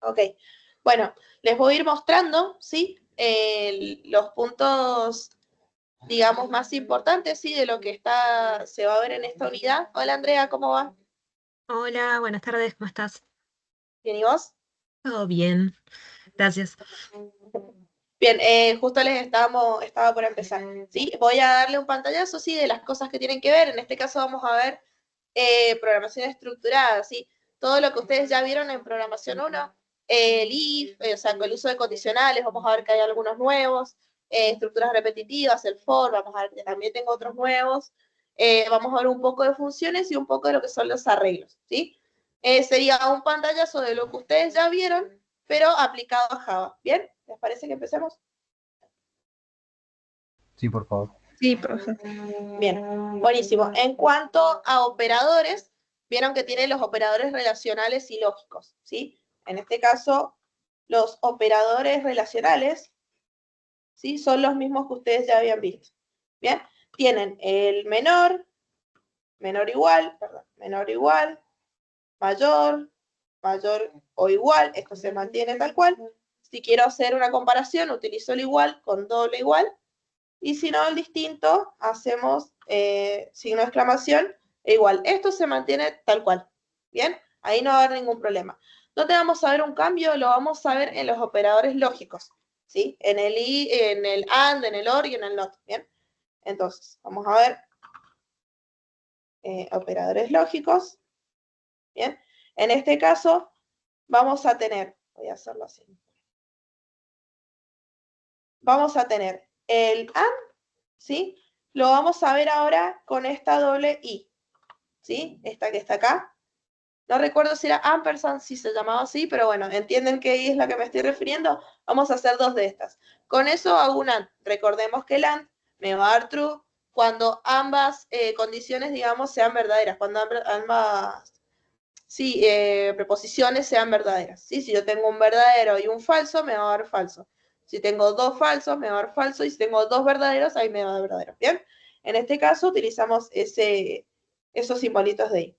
Ok. Bueno, les voy a ir mostrando, ¿sí? Los puntos, digamos, más importantes, ¿sí? De lo que se va a ver en esta unidad. Hola, Andrea, ¿cómo va? Hola, buenas tardes, ¿cómo estás? Bien, ¿y vos? Todo bien, gracias. Bien, justo estaba por empezar, ¿sí? Voy a darle un pantallazo, ¿sí? De las cosas que tienen que ver. En este caso vamos a ver programación estructurada, ¿sí? Todo lo que ustedes ya vieron en programación 1, el if, o sea, con el uso de condicionales, vamos a ver que hay algunos nuevos, estructuras repetitivas, el for, vamos a ver que también tengo otros nuevos, vamos a ver un poco de funciones y un poco de lo que son los arreglos, ¿sí? Sería un pantallazo de lo que ustedes ya vieron, pero aplicado a Java, ¿bien? ¿Les parece que empecemos? Sí, por favor. Sí, profe. Bien, buenísimo. En cuanto a operadores, vieron que tiene los operadores relacionales y lógicos, ¿sí? En este caso, los operadores relacionales, ¿sí? Son los mismos que ustedes ya habían visto. Bien, tienen el menor, menor igual, mayor, mayor o igual, esto se mantiene tal cual. Si quiero hacer una comparación, utilizo el igual con doble igual. Y si no, el distinto, hacemos signo de exclamación e igual. Esto se mantiene tal cual. ¿Bien? Ahí no va a haber ningún problema. ¿Dónde vamos a ver un cambio? Lo vamos a ver en los operadores lógicos. ¿Sí? En el i, en el and, en el or y en el not. ¿Bien? Entonces, vamos a ver operadores lógicos. ¿Bien? En este caso, vamos a tener, voy a hacerlo así. Vamos a tener el and, ¿sí? Lo vamos a ver ahora con esta doble i. ¿Sí? Esta que está acá. No recuerdo si era ampersand, si se llamaba así, pero bueno, entienden que ahí es la que me estoy refiriendo. Vamos a hacer dos de estas. Con eso hago un AND. Recordemos que el AND me va a dar true cuando ambas condiciones, digamos, sean verdaderas, cuando ambas sí, preposiciones sean verdaderas. ¿Sí? Si yo tengo un verdadero y un falso, me va a dar falso. Si tengo dos falsos, me va a dar falso. Y si tengo dos verdaderos, ahí me va a dar verdadero. ¿Bien? En este caso utilizamos esos simbolitos de ahí.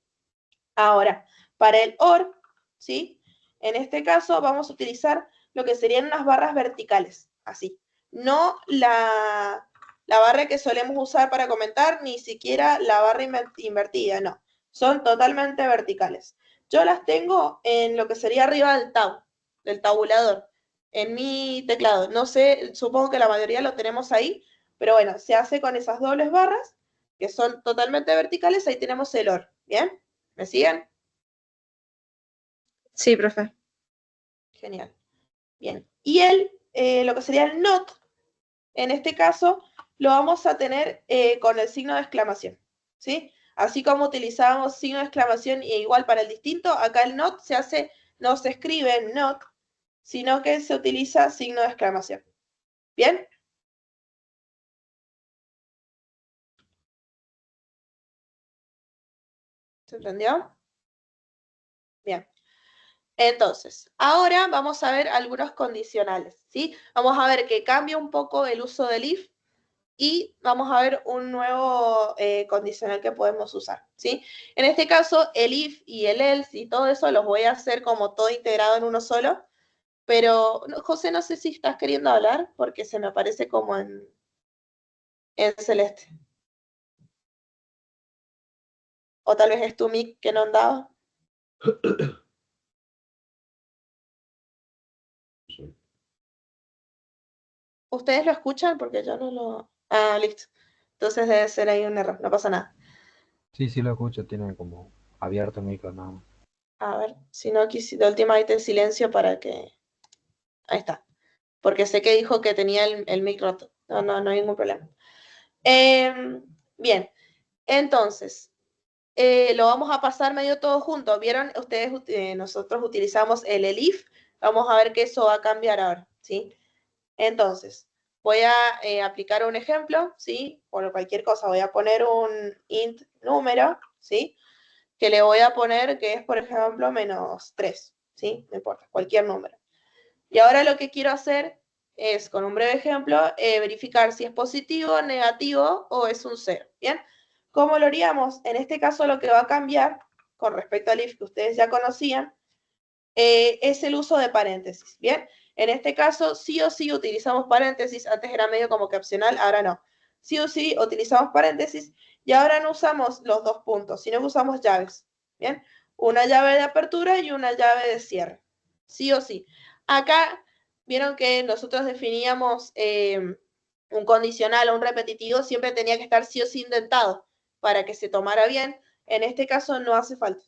Ahora, para el OR, ¿sí? En este caso vamos a utilizar lo que serían unas barras verticales, así. No la barra que solemos usar para comentar, ni siquiera la barra invertida, no. Son totalmente verticales. Yo las tengo en lo que sería arriba del tabulador, en mi teclado. No sé, supongo que la mayoría lo tenemos ahí, pero bueno, se hace con esas dobles barras, que son totalmente verticales, ahí tenemos el OR, ¿bien? ¿Me siguen? Sí, profe. Genial. Bien. Y lo que sería el not, en este caso, lo vamos a tener con el signo de exclamación. ¿Sí? Así como utilizábamos signo de exclamación y igual para el distinto, acá el not no se escribe not, sino que se utiliza signo de exclamación. ¿Bien? ¿Se entendió? Bien. Entonces, ahora vamos a ver algunos condicionales, ¿sí? Vamos a ver que cambia un poco el uso del if y vamos a ver un nuevo condicional que podemos usar, ¿sí? En este caso, el if y el else y todo eso los voy a hacer como todo integrado en uno solo, pero José, no sé si estás queriendo hablar porque se me aparece como en celeste. O tal vez es tu mic que no andaba. ¿Ustedes lo escuchan? Porque yo no lo... Ah, listo. Entonces debe ser ahí un error, no pasa nada. Sí, sí lo escucho, tiene como abierto el micro nada más. A ver, si no, de última ahí te silencio para que... Ahí está. Porque sé que dijo que tenía el mic roto. No, no, no hay ningún problema. Bien, entonces, lo vamos a pasar medio todo junto. ¿Vieron? Ustedes, nosotros utilizamos el elif. Vamos a ver que eso va a cambiar ahora, ¿sí? Entonces, voy a aplicar un ejemplo, ¿sí? Por cualquier cosa, voy a poner un int número, ¿sí? Que le voy a poner que es, por ejemplo, -3, ¿sí? No importa, cualquier número. Y ahora lo que quiero hacer es, con un breve ejemplo, verificar si es positivo, negativo o es un 0. ¿Bien? ¿Cómo lo haríamos? En este caso lo que va a cambiar, con respecto al if que ustedes ya conocían, es el uso de paréntesis, ¿bien? En este caso, sí o sí utilizamos paréntesis, antes era medio como que opcional, ahora no. Sí o sí utilizamos paréntesis y ahora no usamos los dos puntos, sino que usamos llaves, ¿bien? Una llave de apertura y una llave de cierre, sí o sí. Acá vieron que nosotros definíamos un condicional o un repetitivo, siempre tenía que estar sí o sí indentado para que se tomara bien. En este caso no hace falta,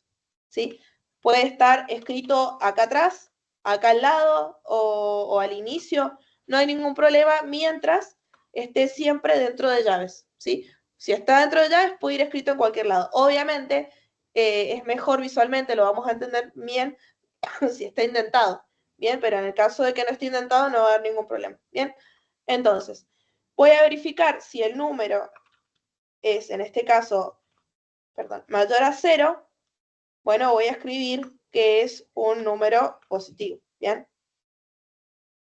¿sí? Puede estar escrito acá atrás, acá al lado o al inicio, no hay ningún problema mientras esté siempre dentro de llaves, ¿sí? Si está dentro de llaves, puede ir escrito en cualquier lado. Obviamente, es mejor visualmente, lo vamos a entender bien si está indentado, ¿bien? Pero en el caso de que no esté indentado, no va a haber ningún problema, ¿bien? Entonces, voy a verificar si el número es, en este caso, perdón, mayor a 0. Bueno, voy a escribir que es un número positivo, ¿bien?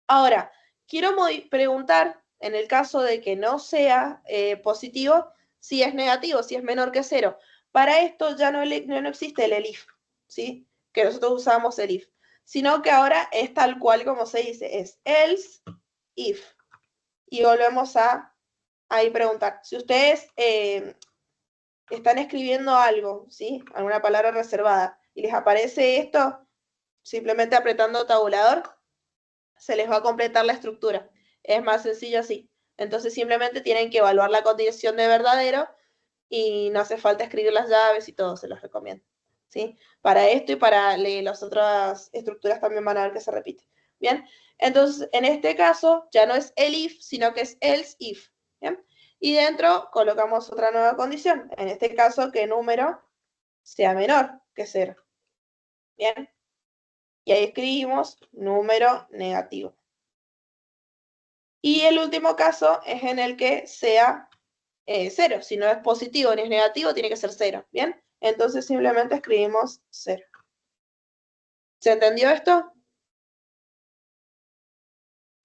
Ahora, quiero preguntar, en el caso de que no sea positivo, si es negativo, si es menor que 0. Para esto ya no existe el elif, ¿sí? Que nosotros usamos el if, sino que ahora es tal cual como se dice, es else if. Y volvemos a ahí preguntar. Si ustedes están escribiendo algo, ¿sí? Alguna palabra reservada, y les aparece esto, simplemente apretando tabulador, se les va a completar la estructura. Es más sencillo así. Entonces simplemente tienen que evaluar la condición de verdadero y no hace falta escribir las llaves y todo, se los recomiendo, ¿sí? Para esto y para las otras estructuras también van a ver que se repite. Bien, entonces en este caso ya no es el if, sino que es else if. ¿Bien? Y dentro colocamos otra nueva condición, en este caso que el número sea menor que 0. Bien, y ahí escribimos número negativo. Y el último caso es en el que sea 0. Si no es positivo ni es negativo, tiene que ser 0. ¿Bien? Entonces simplemente escribimos 0. ¿Se entendió esto?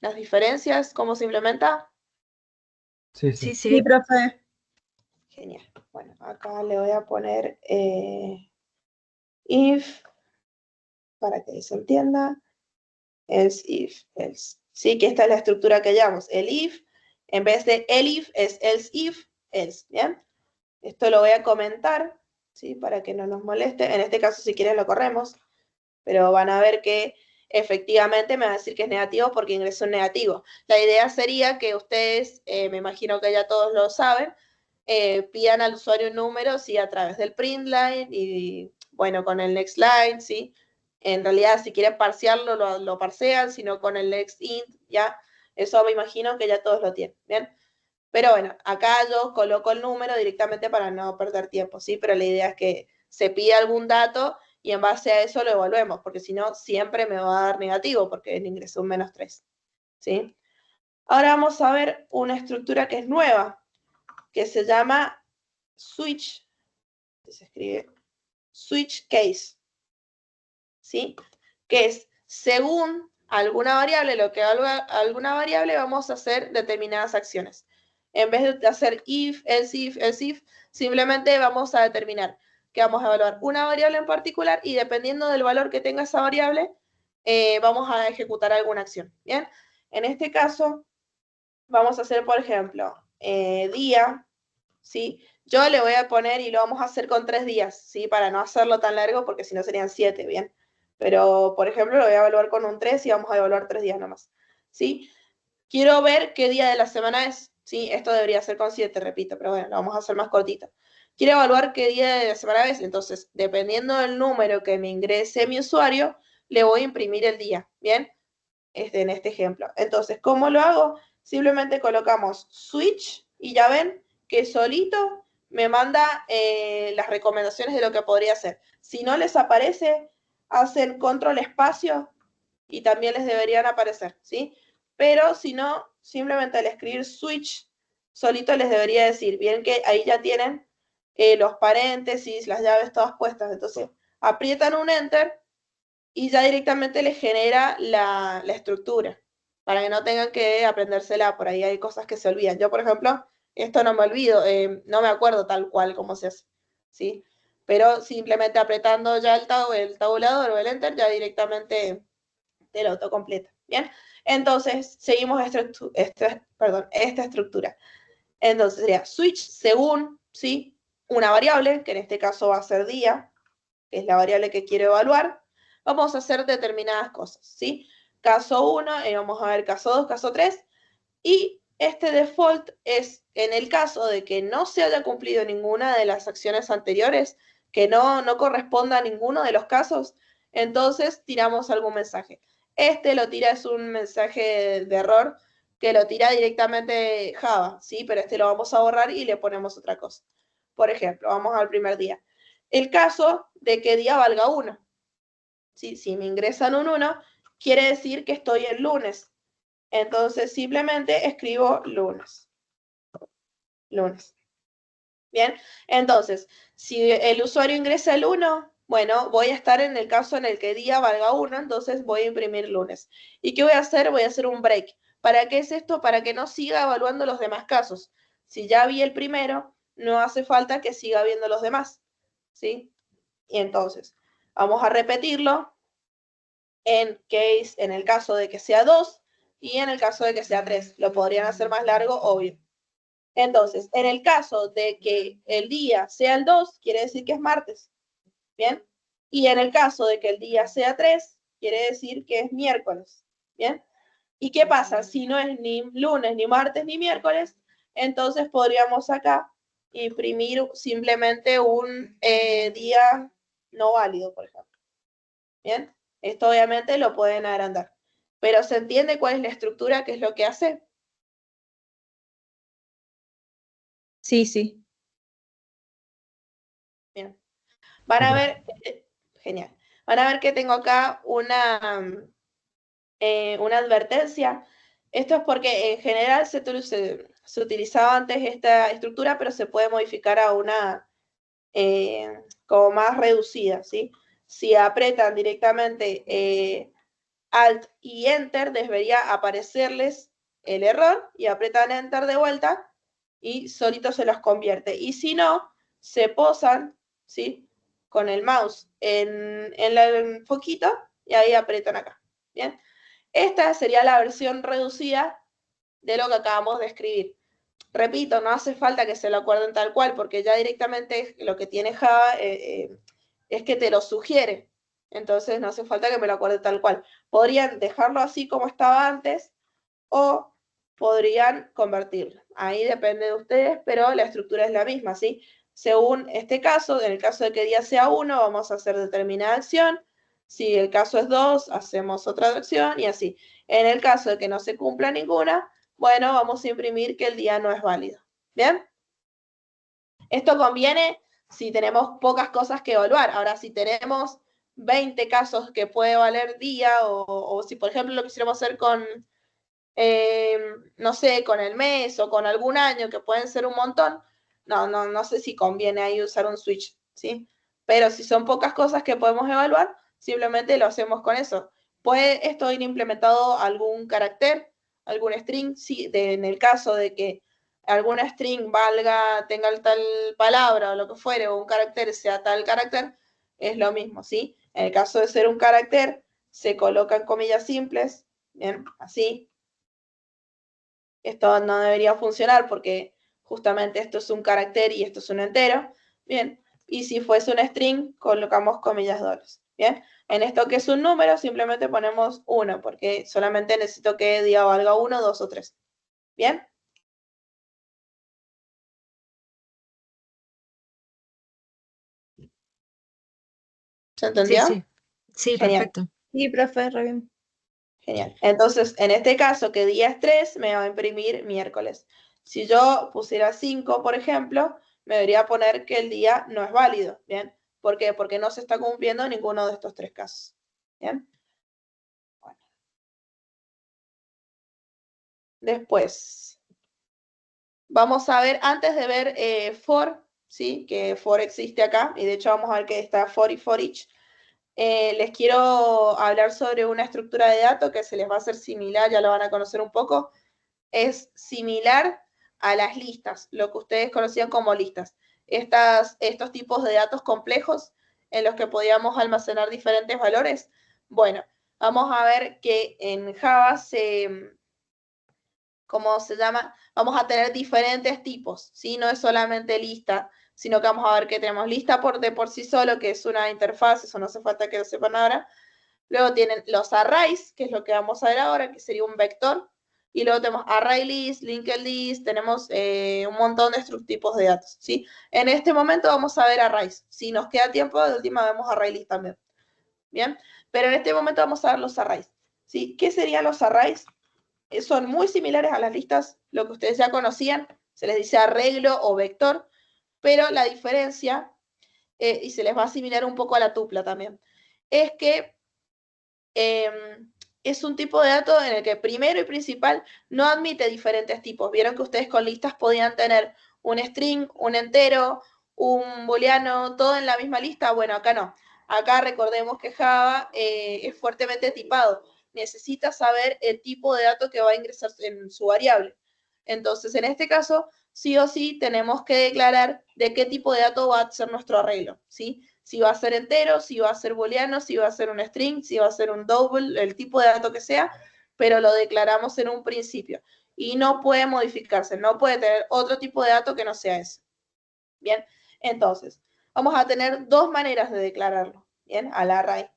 ¿Las diferencias? ¿Cómo se implementa? Sí, Sí, sí. Sí, sí. profe. Genial. Bueno, acá le voy a poner if para que se entienda. Else if, else. Sí, que esta es la estructura que llamamos. El if, en vez de el if, es else if, else. ¿Bien? Esto lo voy a comentar, ¿sí? Para que no nos moleste. En este caso, si quieren, lo corremos. Pero van a ver que efectivamente me va a decir que es negativo porque ingresó un negativo. La idea sería que ustedes, me imagino que ya todos lo saben, pidan al usuario un número, sí, a través del print line y, bueno, con el next line, sí. En realidad, si quieren parsearlo, lo parsean, sino con el next int, ya. Eso me imagino que ya todos lo tienen, ¿bien? Pero bueno, acá yo coloco el número directamente para no perder tiempo, ¿sí? Pero la idea es que se pida algún dato y en base a eso lo evaluemos, porque si no, siempre me va a dar negativo, porque el ingreso un -3, ¿sí? Ahora vamos a ver una estructura que es nueva, que se llama switch, se escribe switch case, ¿sí? Que es según alguna variable, lo que alguna variable vamos a hacer determinadas acciones. En vez de hacer if, else if, simplemente vamos a determinar que vamos a evaluar una variable en particular y dependiendo del valor que tenga esa variable, vamos a ejecutar alguna acción. ¿Bien? En este caso, vamos a hacer, por ejemplo, día, ¿sí? Yo le voy a poner y lo vamos a hacer con 3 días, ¿sí? Para no hacerlo tan largo porque si no serían 7, ¿bien? Pero, por ejemplo, lo voy a evaluar con un 3 y vamos a evaluar 3 días nomás, ¿sí? Quiero ver qué día de la semana es, ¿sí? Esto debería ser con 7, repito, pero bueno, lo vamos a hacer más cortito. Quiero evaluar qué día de la semana es, entonces, dependiendo del número que me ingrese mi usuario, le voy a imprimir el día, ¿bien? En este ejemplo. Entonces, ¿cómo lo hago? Simplemente colocamos switch y ya ven que solito me manda las recomendaciones de lo que podría hacer. Si no les aparece, hacen control espacio y también les deberían aparecer, ¿sí? Pero si no, simplemente al escribir switch, solito les debería decir, bien que ahí ya tienen los paréntesis, las llaves todas puestas. Entonces, aprietan un enter y ya directamente les genera la estructura, para que no tengan que aprendérsela, por ahí hay cosas que se olvidan. Yo, por ejemplo, esto no me olvido, no me acuerdo tal cual cómo se hace, ¿sí? pero simplemente apretando ya el tabulador o el enter ya directamente te lo autocompleta. Bien, entonces seguimos esta estructura. Entonces sería switch según, ¿sí? Una variable, que en este caso va a ser día, que es la variable que quiero evaluar. Vamos a hacer determinadas cosas, ¿sí? Caso 1, vamos a ver caso 2, caso 3, y este default es en el caso de que no se haya cumplido ninguna de las acciones anteriores, que no corresponda a ninguno de los casos, entonces tiramos algún mensaje. Este lo tira, es un mensaje de error que lo tira directamente Java, ¿sí? Pero este lo vamos a borrar y le ponemos otra cosa. Por ejemplo, vamos al primer día. El caso de que día valga 1. ¿Sí? Si me ingresan un 1, quiere decir que estoy el lunes. Entonces simplemente escribo lunes. Lunes. Bien, entonces, si el usuario ingresa el 1, bueno, voy a estar en el caso en el que día valga 1, entonces voy a imprimir lunes. ¿Y qué voy a hacer? Voy a hacer un break. ¿Para qué es esto? Para que no siga evaluando los demás casos. Si ya vi el primero, no hace falta que siga viendo los demás. ¿Sí? Y entonces, vamos a repetirlo en el caso de que sea 2 y en el caso de que sea 3. Lo podrían hacer más largo, obvio. Entonces, en el caso de que el día sea el 2, quiere decir que es martes. ¿Bien? Y en el caso de que el día sea 3, quiere decir que es miércoles. ¿Bien? ¿Y qué pasa? Si no es ni lunes, ni martes, ni miércoles, entonces podríamos acá imprimir simplemente un día no válido, por ejemplo. ¿Bien? Esto obviamente lo pueden agrandar. Pero ¿se entiende cuál es la estructura? ¿Qué es lo que hace? Sí, sí. Bien. Van a ver, genial. Van a ver que tengo acá una advertencia. Esto es porque en general se utilizaba antes esta estructura, pero se puede modificar a una como más reducida, ¿sí? Si apretan directamente Alt y Enter, debería aparecerles el error y apretan Enter de vuelta y solito se los convierte. Y si no, se posan, ¿sí? Con el mouse en el foquito y ahí apretan acá. ¿Bien? Esta sería la versión reducida de lo que acabamos de escribir. Repito, no hace falta que se lo acuerden tal cual, porque ya directamente lo que tiene Java es que te lo sugiere. Entonces no hace falta que me lo acuerde tal cual. Podrían dejarlo así como estaba antes o podrían convertirlo. Ahí depende de ustedes, pero la estructura es la misma, ¿sí? Según este caso, en el caso de que día sea 1, vamos a hacer determinada acción. Si el caso es 2, hacemos otra acción y así. En el caso de que no se cumpla ninguna, bueno, vamos a imprimir que el día no es válido. ¿Bien? Esto conviene si tenemos pocas cosas que evaluar. Ahora, si tenemos 20 casos que puede valer día o si, por ejemplo, lo quisiéramos hacer con, no sé, con el mes o con algún año, que pueden ser un montón, no sé si conviene ahí usar un switch, ¿sí? Pero si son pocas cosas que podemos evaluar, simplemente lo hacemos con eso. ¿Puede esto ir implementado algún carácter, algún string? Sí, en el caso de que alguna string tenga tal palabra o lo que fuere, o un carácter sea tal carácter, es lo mismo, ¿sí? En el caso de ser un carácter, se colocan comillas simples, bien, así. Esto no debería funcionar porque justamente esto es un carácter y esto es un entero. Bien, y si fuese un string, colocamos comillas dobles. Bien, en esto que es un número, simplemente ponemos 1 porque solamente necesito que día valga 1, 2 o 3. Bien. ¿Se entendió? Sí, sí. Sí, Genial. perfecto. Sí, profe, re bien. Genial. Entonces, en este caso, que día es 3, me va a imprimir miércoles. Si yo pusiera 5, por ejemplo, me debería poner que el día no es válido. ¿Bien? ¿Por qué? Porque no se está cumpliendo ninguno de estos 3 casos. ¿Bien? Bueno. Después, vamos a ver, antes de ver for, ¿sí? Que for existe acá, y de hecho vamos a ver que está for y for each. Les quiero hablar sobre una estructura de datos que se les va a hacer similar, ya lo van a conocer un poco. Es similar a las listas, lo que ustedes conocían como listas. estos tipos de datos complejos en los que podíamos almacenar diferentes valores? Bueno, vamos a ver que en Java ¿cómo se llama? Vamos a tener diferentes tipos, ¿sí? No es solamente lista, sino que vamos a ver que tenemos lista de por sí solo, que es una interfaz, eso no hace falta que lo sepan ahora. Luego tienen los arrays, que es lo que vamos a ver ahora, que sería un vector. Y luego tenemos array list, linked list, tenemos un montón de estos tipos de datos, ¿sí? En este momento vamos a ver arrays. Si nos queda tiempo, de última vemos array list también. ¿Bien? Pero en este momento vamos a ver los arrays, ¿sí? ¿Qué serían los arrays? Son muy similares a las listas, lo que ustedes ya conocían, se les dice arreglo o vector, pero la diferencia, y se les va a asimilar un poco a la tupla también, es que es un tipo de dato en el que primero y principal no admite diferentes tipos. Vieron que ustedes con listas podían tener un string, un entero, un booleano, todo en la misma lista. Bueno, acá no. Acá recordemos que Java es fuertemente tipado. Necesita saber el tipo de dato que va a ingresar en su variable. Entonces, en este caso, sí o sí tenemos que declarar de qué tipo de dato va a ser nuestro arreglo, ¿sí? Si va a ser entero, si va a ser booleano, si va a ser un string, si va a ser un double, el tipo de dato que sea, pero lo declaramos en un principio. Y no puede modificarse, no puede tener otro tipo de dato que no sea ese. Bien, entonces, vamos a tener dos maneras de declararlo, bien, al array.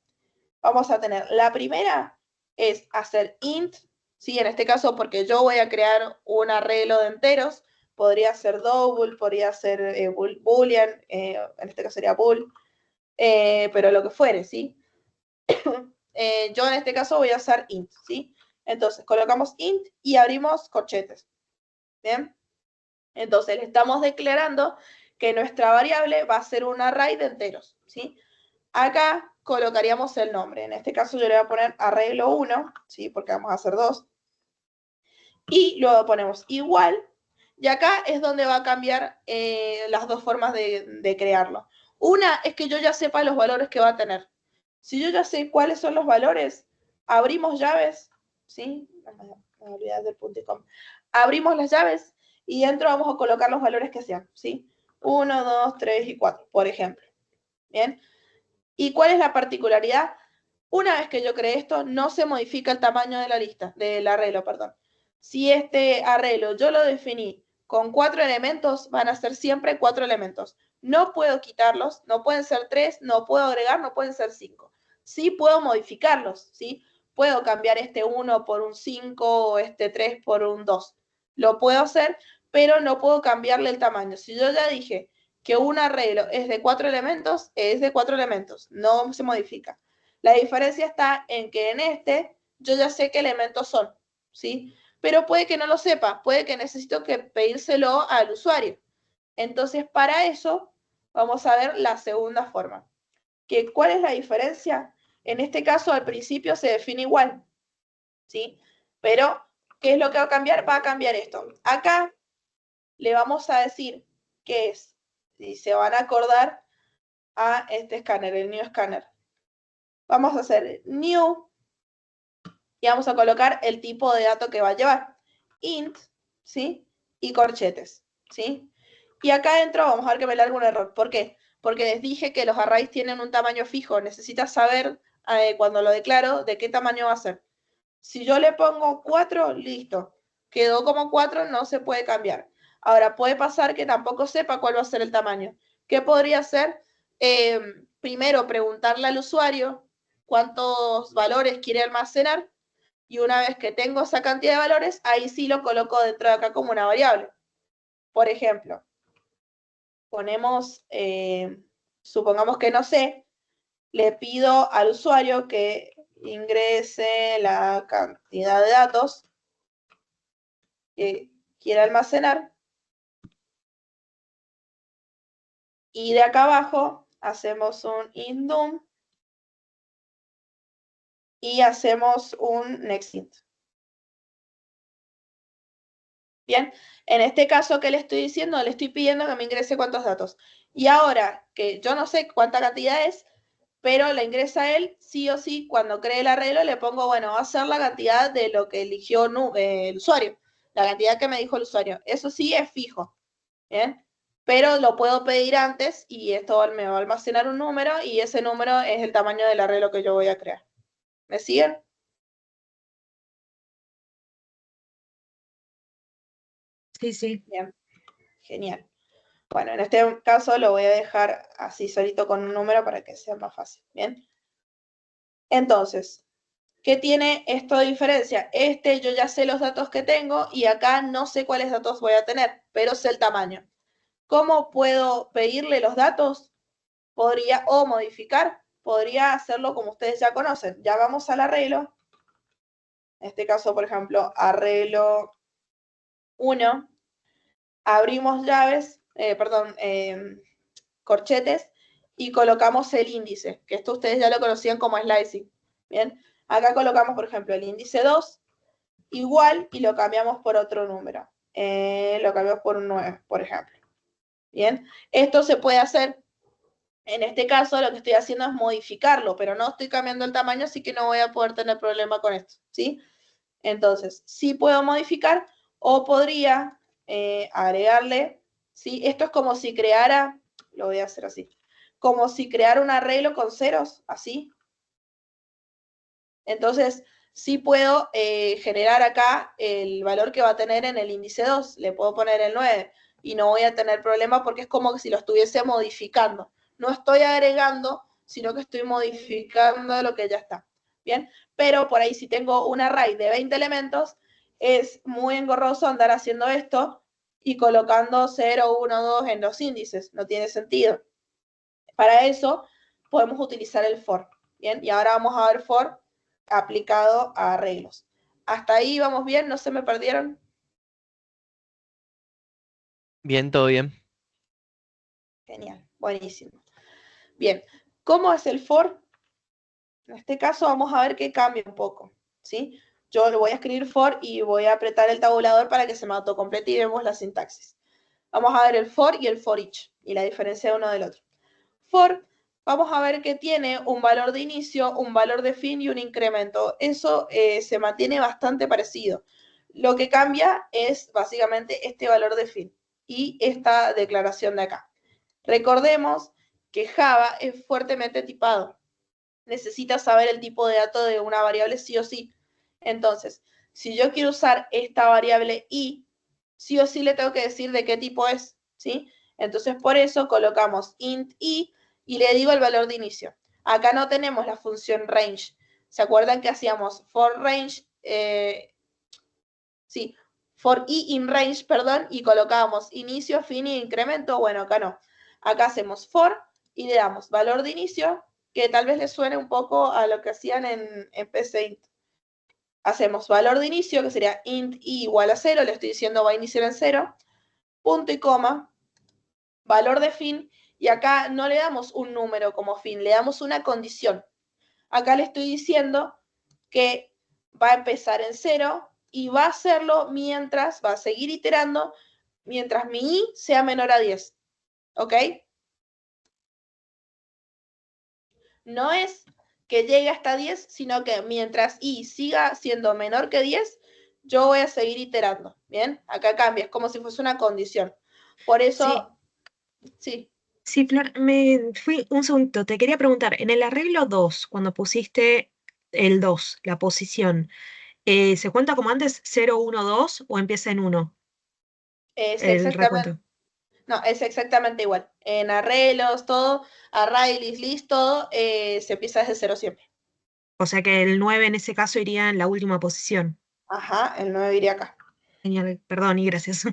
Vamos a tener, la primera es hacer int, ¿sí? En este caso, porque yo voy a crear un arreglo de enteros, podría ser double, podría ser boolean, en este caso sería bool, pero lo que fuere, ¿sí? Yo en este caso voy a usar int, ¿sí? Entonces, colocamos int y abrimos corchetes, ¿bien? Entonces, le estamos declarando que nuestra variable va a ser un array de enteros, ¿sí? Acá colocaríamos el nombre. En este caso yo le voy a poner arreglo 1, ¿sí? Porque vamos a hacer 2. Y luego ponemos igual. Y acá es donde va a cambiar las dos formas de crearlo. Una es que yo ya sepa los valores que va a tener. Si yo ya sé cuáles son los valores, abrimos llaves, ¿sí? No me olvidé del punto y coma. Abrimos las llaves y dentro vamos a colocar los valores que sean, ¿sí? 1, 2, 3 y 4, por ejemplo. ¿Bien? ¿Y cuál es la particularidad? Una vez que yo creé esto, no se modifica el tamaño de la lista, del arreglo, perdón. Si este arreglo yo lo definí con 4 elementos, van a ser siempre 4 elementos. No puedo quitarlos, no pueden ser 3, no puedo agregar, no pueden ser 5. Sí puedo modificarlos, ¿sí? Puedo cambiar este 1 por un 5 o este 3 por un 2. Lo puedo hacer, pero no puedo cambiarle el tamaño. Si yo ya dije que un arreglo es de 4 elementos, es de 4 elementos, no se modifica. La diferencia está en que en este yo ya sé qué elementos son, ¿sí? Pero puede que no lo sepa, puede que necesito que pedírselo al usuario. Entonces, para eso, vamos a ver la segunda forma. ¿Cuál es la diferencia? En este caso, al principio se define igual, ¿sí? Pero, ¿qué es lo que va a cambiar? Va a cambiar esto. Acá le vamos a decir que es, si se van a acordar, a este escáner, el new scanner. Vamos a hacer new y vamos a colocar el tipo de dato que va a llevar. Int, ¿sí? Y corchetes, ¿sí? Y acá adentro vamos a ver que me larga un error. ¿Por qué? Porque les dije que los arrays tienen un tamaño fijo. Necesitas saber, cuando lo declaro, de qué tamaño va a ser. Si yo le pongo 4, listo. Quedó como 4, no se puede cambiar. Ahora, puede pasar que tampoco sepa cuál va a ser el tamaño. ¿Qué podría hacer? Primero, preguntarle al usuario cuántos valores quiere almacenar y una vez que tengo esa cantidad de valores, ahí sí lo coloco dentro de acá como una variable. Por ejemplo, ponemos, supongamos que no sé, le pido al usuario que ingrese la cantidad de datos que quiere almacenar. Y de acá abajo hacemos un indum y hacemos un nextInt. Bien, en este caso, ¿qué le estoy diciendo? Le estoy pidiendo que me ingrese cuántos datos. Y ahora que yo no sé cuánta cantidad es, pero la ingresa él, sí o sí, cuando cree el arreglo le pongo, bueno, va a ser la cantidad de lo que eligió el usuario, la cantidad que me dijo el usuario. Eso sí es fijo, ¿bien? pero lo puedo pedir antes y esto me va a almacenar un número y ese número es el tamaño del arreglo que yo voy a crear. ¿Me siguen? Sí, sí. Bien, genial. Bueno, en este caso lo voy a dejar así solito con un número para que sea más fácil. Bien. Entonces, ¿qué tiene esto de diferencia? Yo ya sé los datos que tengo y acá no sé cuáles datos voy a tener, pero sé el tamaño. ¿Cómo puedo pedirle los datos? Podría, o modificar, podría hacerlo como ustedes ya conocen. Ya vamos al arreglo. En este caso, por ejemplo, arreglo 1. Abrimos llaves, corchetes y colocamos el índice, que esto ustedes ya lo conocían como slicing. Bien, acá colocamos, por ejemplo, el índice 2 igual y lo cambiamos por otro número. Lo cambiamos por un 9, por ejemplo. Bien, esto se puede hacer. En este caso lo que estoy haciendo es modificarlo, pero no estoy cambiando el tamaño, así que no voy a poder tener problema con esto, ¿sí? Entonces, sí puedo modificar o podría agregarle, ¿sí? Esto es como si creara, lo voy a hacer así, como si creara un arreglo con ceros, así. Entonces, sí puedo generar acá el valor que va a tener en el índice 2. Le puedo poner el 9 y no voy a tener problema porque es como si lo estuviese modificando. No estoy agregando, sino que estoy modificando lo que ya está. Bien, pero por ahí si tengo un array de 20 elementos, es muy engorroso andar haciendo esto y colocando 0, 1, 2 en los índices. No tiene sentido. Para eso podemos utilizar el for. Bien, y ahora vamos a ver for aplicado a arreglos. Hasta ahí vamos bien, no se me perdieron. Bien, todo bien. Genial, buenísimo. Bien, ¿cómo es el for? En este caso vamos a ver que cambia un poco, ¿sí? Yo lo voy a escribir for y voy a apretar el tabulador para que se me autocomplete y vemos la sintaxis. Vamos a ver el for y el for each y la diferencia de uno del otro. For, vamos a ver que tiene un valor de inicio, un valor de fin y un incremento. Eso se mantiene bastante parecido. Lo que cambia es básicamente este valor de fin y esta declaración de acá. Recordemos que Java es fuertemente tipado. Necesita saber el tipo de dato de una variable sí o sí. Entonces, si yo quiero usar esta variable i, sí o sí le tengo que decir de qué tipo es, ¿sí? Entonces, por eso colocamos int i y le digo el valor de inicio. Acá no tenemos la función range. ¿Se acuerdan que hacíamos for range? Sí, for i in range, perdón, y colocábamos inicio, fin y incremento. Bueno, acá no. Acá hacemos for y le damos valor de inicio, que tal vez les suene un poco a lo que hacían en PCInt. Hacemos valor de inicio, que sería int i igual a 0, le estoy diciendo va a iniciar en 0, punto y coma, valor de fin, y acá no le damos un número como fin, le damos una condición. Acá le estoy diciendo que va a empezar en 0 y va a hacerlo mientras, va a seguir iterando, mientras mi i sea menor a 10. ¿Ok? No es que llegue hasta 10, sino que mientras i siga siendo menor que 10, yo voy a seguir iterando. ¿Bien? Acá cambia, es como si fuese una condición. Por eso, sí. Sí, Flor, me fui un segundito. Te quería preguntar, en el arreglo 2, cuando pusiste el 2, la posición, ¿se cuenta como antes 0, 1, 2 o empieza en 1 Es el exactamente, recuento? no, es exactamente igual. En arreglos, todo, array, list, todo, se empieza desde 0 siempre. O sea que el 9 en ese caso iría en la última posición. Ajá, el 9 iría acá. Genial, perdón y gracias.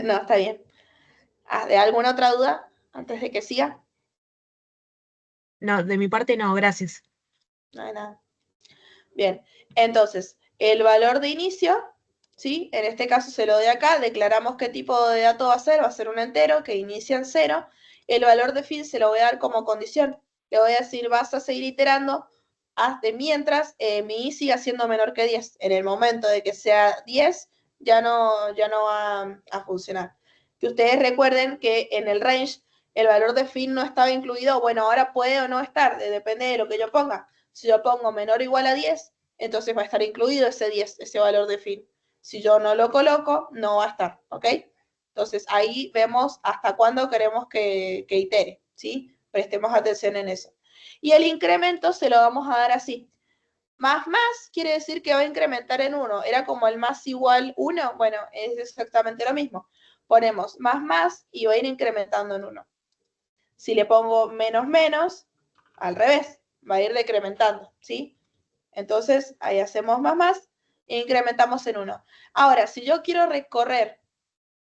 No, está bien. ¿De alguna otra duda antes de que siga? No, de mi parte no, gracias. No hay nada. Bien, entonces, el valor de inicio, ¿sí? En este caso se lo doy acá, declaramos qué tipo de dato va a ser un entero que inicia en 0. El valor de fin se lo voy a dar como condición. Le voy a decir, vas a seguir iterando hasta mientras mi i siga siendo menor que 10. En el momento de que sea 10, ya no va a funcionar. Que ustedes recuerden que en el range el valor de fin no estaba incluido, bueno, ahora puede o no estar, depende de lo que yo ponga. Si yo pongo menor o igual a 10, entonces va a estar incluido ese 10, ese valor de fin. Si yo no lo coloco, no va a estar, ¿ok? Entonces, ahí vemos hasta cuándo queremos que itere, ¿sí? Prestemos atención en eso. Y el incremento se lo vamos a dar así. Más quiere decir que va a incrementar en 1. Era como el más igual 1. Bueno, es exactamente lo mismo. Ponemos más y va a ir incrementando en 1. Si le pongo menos, al revés, va a ir decrementando, ¿sí? Entonces, ahí hacemos más e incrementamos en 1. Ahora, si yo quiero recorrer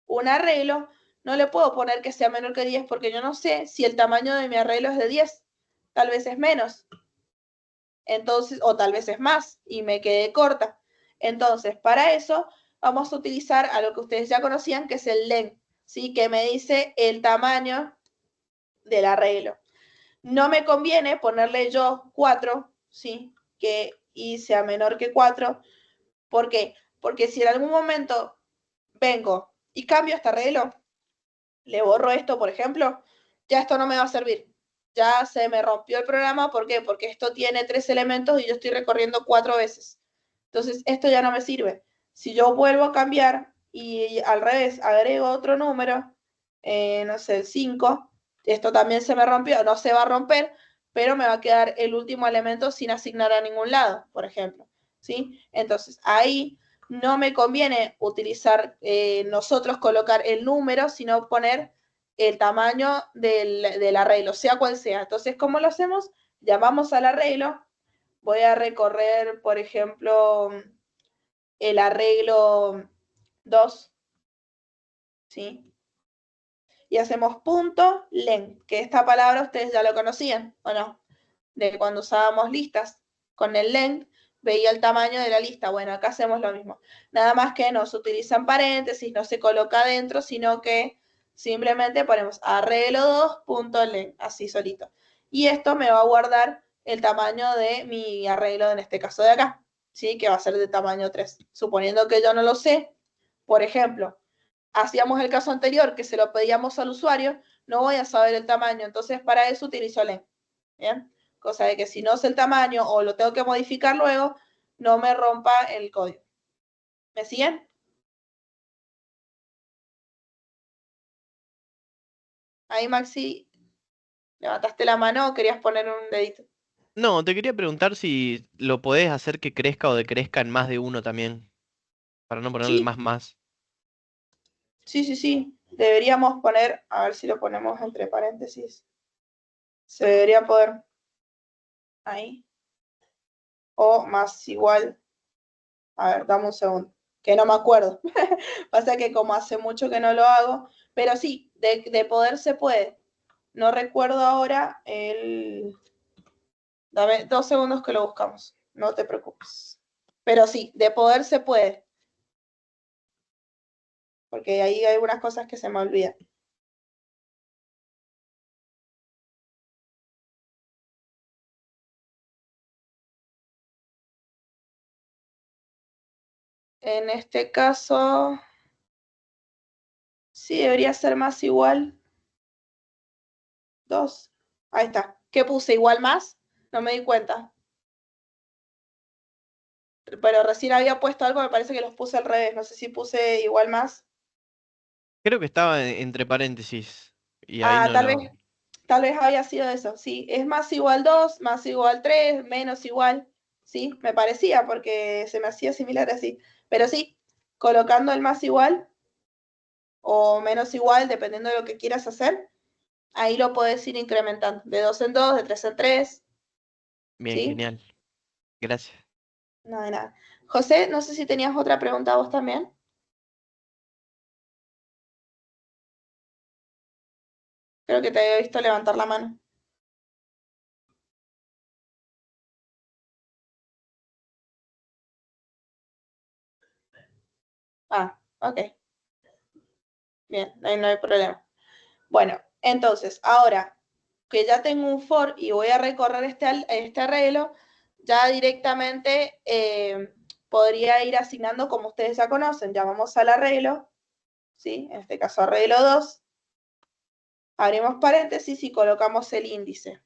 un arreglo, no le puedo poner que sea menor que 10 porque yo no sé si el tamaño de mi arreglo es de 10. Tal vez es menos. Entonces, o tal vez es más y me quedé corta. Entonces, para eso vamos a utilizar algo que ustedes ya conocían, que es el len, ¿sí? Que me dice el tamaño del arreglo. No me conviene ponerle yo 4, ¿sí? Que y sea menor que 4. ¿Por qué? Porque si en algún momento vengo y cambio este arreglo, le borro esto, por ejemplo, ya esto no me va a servir. Ya se me rompió el programa. ¿Por qué? Porque esto tiene 3 elementos y yo estoy recorriendo 4 veces. Entonces, esto ya no me sirve. Si yo vuelvo a cambiar y al revés agrego otro número, no sé, el 5, esto también se me rompió, no se va a romper, pero me va a quedar el último elemento sin asignar a ningún lado, por ejemplo, ¿sí? Entonces, ahí no me conviene utilizar nosotros colocar el número, sino poner el tamaño del arreglo, sea cual sea. Entonces, ¿cómo lo hacemos? Llamamos al arreglo. Voy a recorrer, por ejemplo, el arreglo 2, ¿sí? Y hacemos punto len, que esta palabra ustedes ya lo conocían, ¿o no? De cuando usábamos listas. Con el len veía el tamaño de la lista. Bueno, acá hacemos lo mismo. Nada más que no se utilizan paréntesis, no se coloca adentro, sino que simplemente ponemos arreglo 2.len, así solito. Y esto me va a guardar el tamaño de mi arreglo, en este caso de acá, ¿sí? Que va a ser de tamaño 3. Suponiendo que yo no lo sé, por ejemplo, hacíamos el caso anterior que se lo pedíamos al usuario, no voy a saber el tamaño, entonces para eso utilizo len. ¿Bien? Cosa de que si no sé el tamaño o lo tengo que modificar luego, no me rompa el código. ¿Me siguen? Ahí, Maxi, levantaste la mano o querías poner un dedito. No, te quería preguntar si lo podés hacer que crezca o decrezca en más de uno también, para no ponerle Sí, más. sí. Deberíamos poner, a ver si lo ponemos entre paréntesis. Se debería poder. Ahí. O más igual. A ver, dame un segundo. Que no me acuerdo. Pasa que como hace mucho que no lo hago. Pero sí, de poder se puede. No recuerdo ahora el... Dame 2 segundos que lo buscamos. No te preocupes. Pero sí, de poder se puede. Porque ahí hay algunas cosas que se me olvidan. En este caso, sí, debería ser más igual. 2. Ahí está. ¿Qué puse? ¿Igual más? No me di cuenta. Pero recién había puesto algo, me parece que los puse al revés. No sé si puse igual más. Creo que estaba entre paréntesis y ahí Ah, no lo... tal vez había sido eso. Sí, es más igual 2, más igual 3, menos igual. Sí, me parecía porque se me hacía similar así. Pero sí, colocando el más igual o menos igual, dependiendo de lo que quieras hacer, ahí lo puedes ir incrementando. De 2 en 2, de 3 en 3. Bien, ¿Sí? genial. Gracias. No, de nada. José, no sé si tenías otra pregunta vos también. Creo que te había visto levantar la mano. Ah, ok. Bien, ahí no hay problema. Bueno, entonces, ahora que ya tengo un for y voy a recorrer este arreglo, ya directamente podría ir asignando como ustedes ya conocen. Llamamos al arreglo, ¿sí? En este caso arreglo 2. Abrimos paréntesis y colocamos el índice.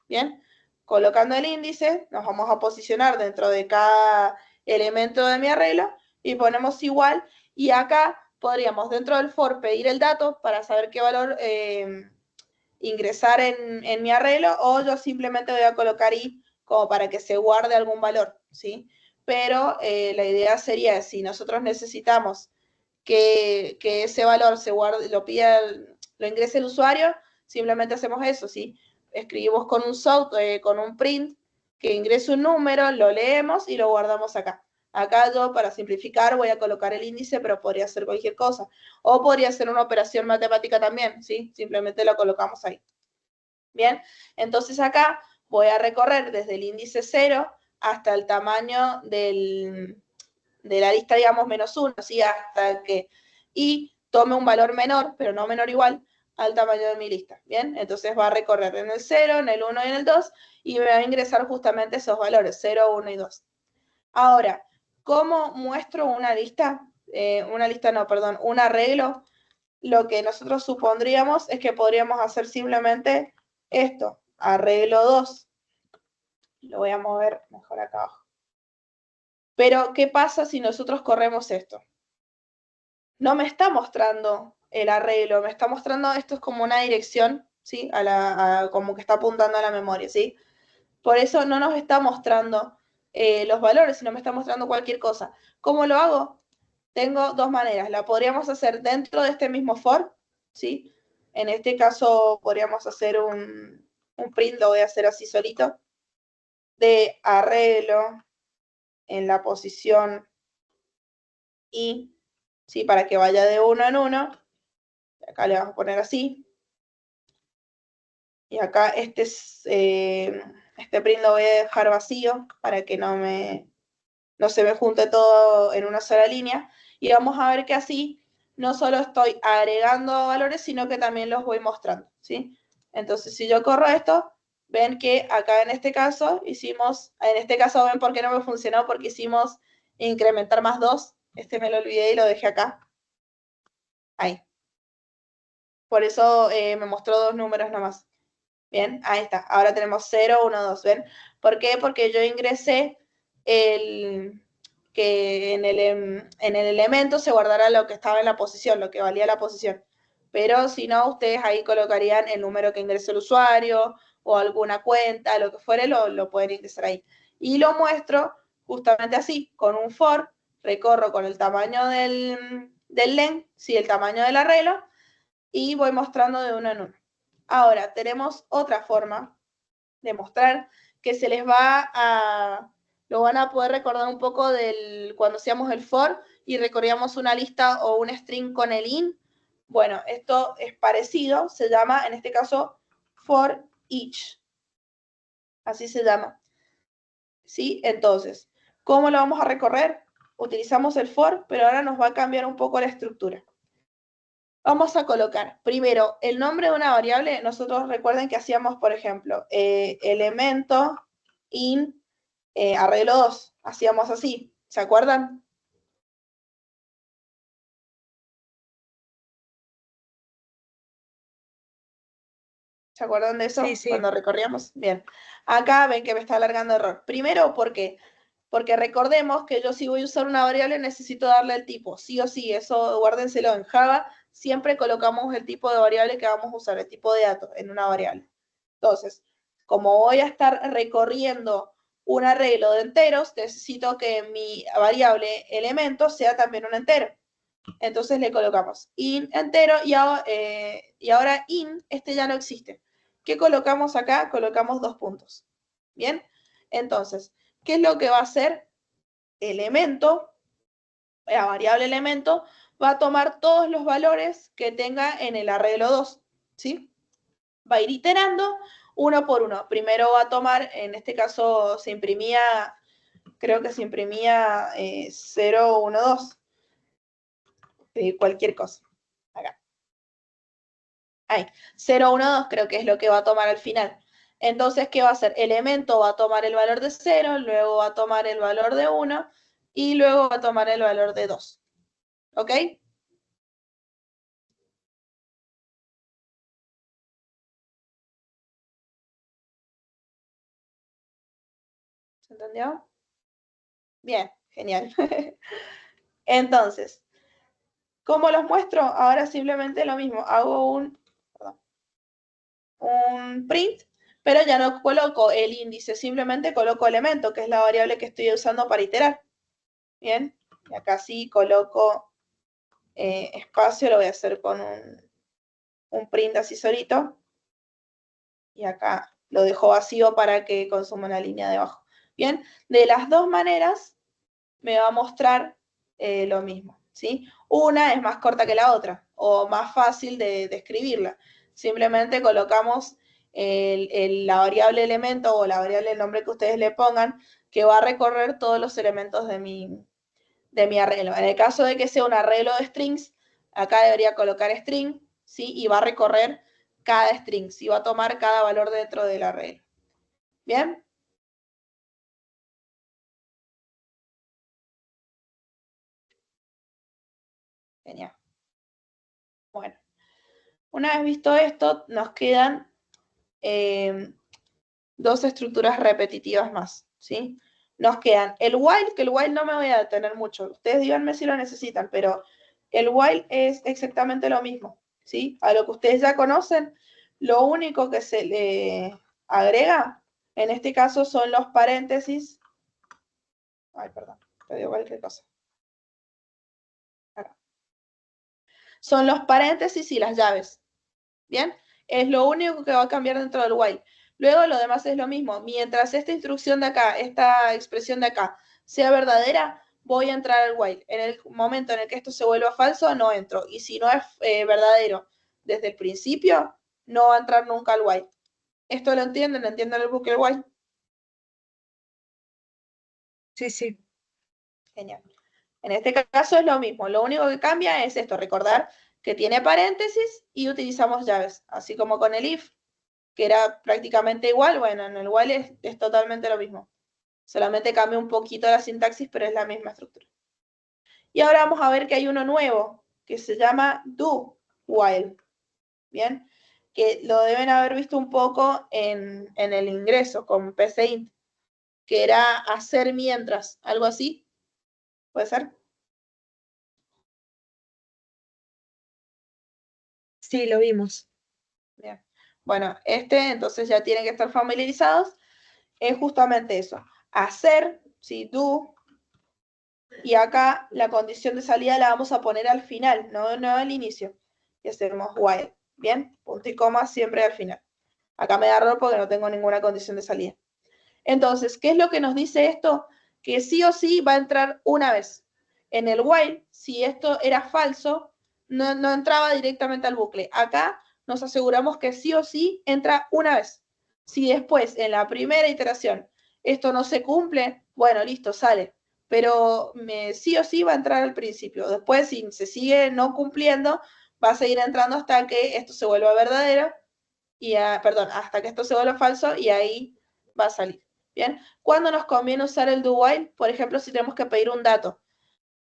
Bien, colocando el índice, nos vamos a posicionar dentro de cada elemento de mi arreglo y ponemos igual. Y acá podríamos dentro del for pedir el dato para saber qué valor ingresar en mi arreglo, o yo simplemente voy a colocar i como para que se guarde algún valor, ¿sí? Pero la idea sería, si nosotros necesitamos que ese valor se guarde, lo ingrese el usuario, simplemente hacemos eso, ¿sí? Escribimos con un SOUT, con un print, que ingrese un número, lo leemos y lo guardamos acá. Acá yo, para simplificar, voy a colocar el índice, pero podría ser cualquier cosa. O podría ser una operación matemática también, ¿sí? Simplemente lo colocamos ahí. Bien, entonces acá voy a recorrer desde el índice 0 hasta el tamaño de la lista, digamos, -1, ¿sí? Hasta que y tome un valor menor, pero no menor igual, al tamaño de mi lista. Bien, entonces va a recorrer en el 0, en el 1 y en el 2, y me va a ingresar justamente esos valores, 0, 1 y 2. Ahora, ¿cómo muestro una lista? Un arreglo. Lo que nosotros supondríamos es que podríamos hacer simplemente esto, arreglo 2. Lo voy a mover mejor acá abajo. Pero, ¿qué pasa si nosotros corremos esto? No me está mostrando el arreglo, me está mostrando, esto es como una dirección, ¿sí? Como que está apuntando a la memoria, ¿sí? Por eso no nos está mostrando los valores, sino me está mostrando cualquier cosa. ¿Cómo lo hago? Tengo dos maneras. La podríamos hacer dentro de este mismo for, ¿sí? En este caso podríamos hacer un print, lo voy a hacer así solito, de arreglo en la posición i, ¿sí? Para que vaya de 1 en 1. Acá le vamos a poner así. Y acá este print lo voy a dejar vacío para que no se me junte todo en una sola línea. Y vamos a ver que así no solo estoy agregando valores, sino que también los voy mostrando, ¿sí? Entonces, si yo corro esto, ven que acá en este caso ven por qué no me funcionó, porque hicimos incrementar más 2. Este me lo olvidé y lo dejé acá. Ahí. Por eso me mostró dos números nomás. Bien, ahí está. Ahora tenemos 0, 1, 2, ¿ven? ¿Por qué? Porque yo ingresé que en el elemento se guardara lo que estaba en la posición, lo que valía la posición. Pero si no, ustedes ahí colocarían el número que ingresó el usuario o alguna cuenta, lo que fuere, lo pueden ingresar ahí. Y lo muestro justamente así, con un for, recorro con el tamaño del len, sí, el tamaño del arreglo, y voy mostrando de uno en uno. Ahora, tenemos otra forma de mostrar que lo van a poder recordar un poco cuando hacíamos el for y recorríamos una lista o un string con el in. Bueno, esto es parecido, se llama, en este caso, for each. Así se llama. ¿Sí? Entonces, ¿cómo lo vamos a recorrer? Utilizamos el for, pero ahora nos va a cambiar un poco la estructura. Vamos a colocar primero el nombre de una variable. Nosotros recuerden que hacíamos, por ejemplo, elemento in arreglo 2. Hacíamos así. ¿Se acuerdan? ¿Se acuerdan de eso? Sí, sí. Cuando recorríamos. Bien. Acá ven que me está alargando error. Primero, ¿por qué? Porque recordemos que yo si voy a usar una variable necesito darle el tipo. Sí o sí, eso guárdenselo en Java. Siempre colocamos el tipo de variable que vamos a usar, el tipo de dato en una variable. Entonces, como voy a estar recorriendo un arreglo de enteros, necesito que mi variable elemento sea también un entero. Entonces le colocamos in entero y ahora in, este ya no existe. ¿Qué colocamos acá? Colocamos 2 puntos. Bien, entonces, ¿qué es lo que va a hacer? Elemento, la variable elemento, va a tomar todos los valores que tenga en el arreglo 2, ¿sí? Va a ir iterando uno por uno. Primero va a tomar, en este caso se imprimía, creo que se imprimía 0, 1, 2. Cualquier cosa. Acá. Ahí. 0, 1, 2 creo que es lo que va a tomar al final. Entonces, ¿qué va a hacer? Elemento va a tomar el valor de 0, luego va a tomar el valor de 1 y luego va a tomar el valor de 2. ¿Ok? ¿Se entendió? Bien, genial. Entonces, ¿Cómo los muestro? Ahora simplemente lo mismo, hago un print, pero ya no coloco el índice, simplemente coloco elemento, que es la variable que estoy usando para iterar. Bien, y acá sí coloco espacio, lo voy a hacer con un print así solito. Y acá lo dejo vacío para que consuma una línea de abajo. Bien, de las dos maneras me va a mostrar lo mismo, ¿sí? Una es más corta que la otra, o más fácil de escribirla. Simplemente colocamos la variable elemento o la variable el nombre que ustedes le pongan, que va a recorrer todos los elementos de mi arreglo. En el caso de que sea un arreglo de strings, acá debería colocar string, ¿sí? Y va a recorrer cada string, ¿sí? Va a tomar cada valor dentro del arreglo. ¿Bien? Genial. Bueno, una vez visto esto, nos quedan dos estructuras repetitivas más, ¿sí? Nos quedan el while, que el while no me voy a detener mucho. Ustedes díganme si lo necesitan, pero el while es exactamente lo mismo, ¿sí? A lo que ustedes ya conocen, lo único que se le agrega, en este caso, son los paréntesis. Ay, perdón, te digo cualquier cosa. Acá. Son los paréntesis y las llaves, ¿bien? Es lo único que va a cambiar dentro del while. Luego lo demás es lo mismo. Mientras esta instrucción de acá, esta expresión de acá, sea verdadera, voy a entrar al while. En el momento en el que esto se vuelva falso, no entro. Y si no es verdadero desde el principio, no va a entrar nunca al while. ¿Esto lo entienden? ¿Entienden el bucle while? Sí, sí. Genial. En este caso es lo mismo. Lo único que cambia es esto, recordar que tiene paréntesis y utilizamos llaves. Así como con el if, que era prácticamente igual, bueno, en el while es totalmente lo mismo. Solamente cambia un poquito la sintaxis, pero es la misma estructura. Y ahora vamos a ver que hay uno nuevo, que se llama do while. Bien, que lo deben haber visto un poco en el ingreso con PCInt, que era hacer mientras, algo así. ¿Puede ser? Sí, lo vimos. Bien. Bueno, entonces ya tienen que estar familiarizados. Es justamente eso. Hacer, ¿sí? Do. Y acá la condición de salida la vamos a poner al final, no al inicio. Y hacemos while. Bien, punto y coma siempre al final. Acá me da error porque no tengo ninguna condición de salida. Entonces, ¿qué es lo que nos dice esto? Que sí o sí va a entrar una vez. En el while, si esto era falso, no entraba directamente al bucle. Acá nos aseguramos que sí o sí entra una vez. Si después, en la primera iteración, esto no se cumple, bueno, listo, sale. Pero sí o sí va a entrar al principio. Después, si se sigue no cumpliendo, va a seguir entrando hasta que esto se vuelva verdadero, perdón, hasta que esto se vuelva falso y ahí va a salir. Bien, ¿cuándo nos conviene usar el do while? Por ejemplo, si tenemos que pedir un dato.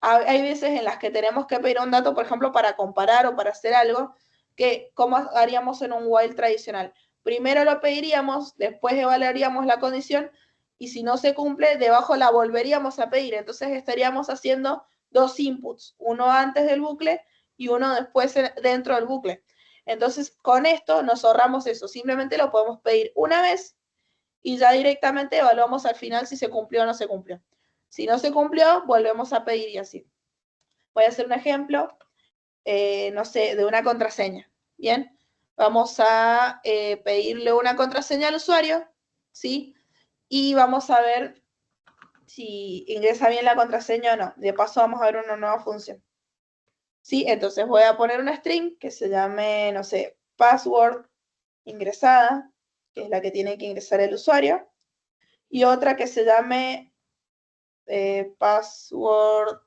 Hay veces en las que tenemos que pedir un dato, por ejemplo, para comparar o para hacer algo, que como haríamos en un while tradicional. Primero lo pediríamos, después evaluaríamos la condición y si no se cumple, debajo la volveríamos a pedir. Entonces estaríamos haciendo dos inputs, uno antes del bucle y uno después dentro del bucle. Entonces, con esto nos ahorramos eso. Simplemente lo podemos pedir una vez y ya directamente evaluamos al final si se cumplió o no se cumplió. Si no se cumplió, volvemos a pedir y así. Voy a hacer un ejemplo, no sé, de una contraseña. Bien, vamos a pedirle una contraseña al usuario, ¿sí? Y vamos a ver si ingresa bien la contraseña o no. De paso vamos a ver una nueva función. ¿Sí? Entonces voy a poner una string que se llame, no sé, password ingresada, que es la que tiene que ingresar el usuario, y otra que se llame password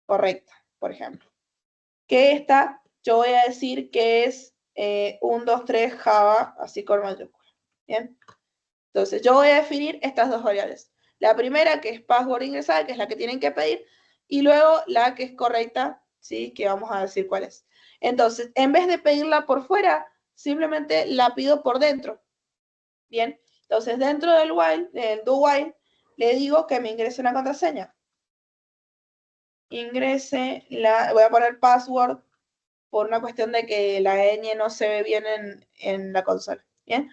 correcta, por ejemplo. Que esta, yo voy a decir que es 123 Java, así con mayúscula. Bien. Entonces, yo voy a definir estas dos variables. La primera, que es password ingresada, que es la que tienen que pedir, y luego la que es correcta, ¿sí? Que vamos a decir cuál es. Entonces, en vez de pedirla por fuera, simplemente la pido por dentro. Bien, entonces dentro del while, del do while, le digo que me ingrese una contraseña. ingrese voy a poner password por una cuestión de que la ñ no se ve bien en la consola. Bien.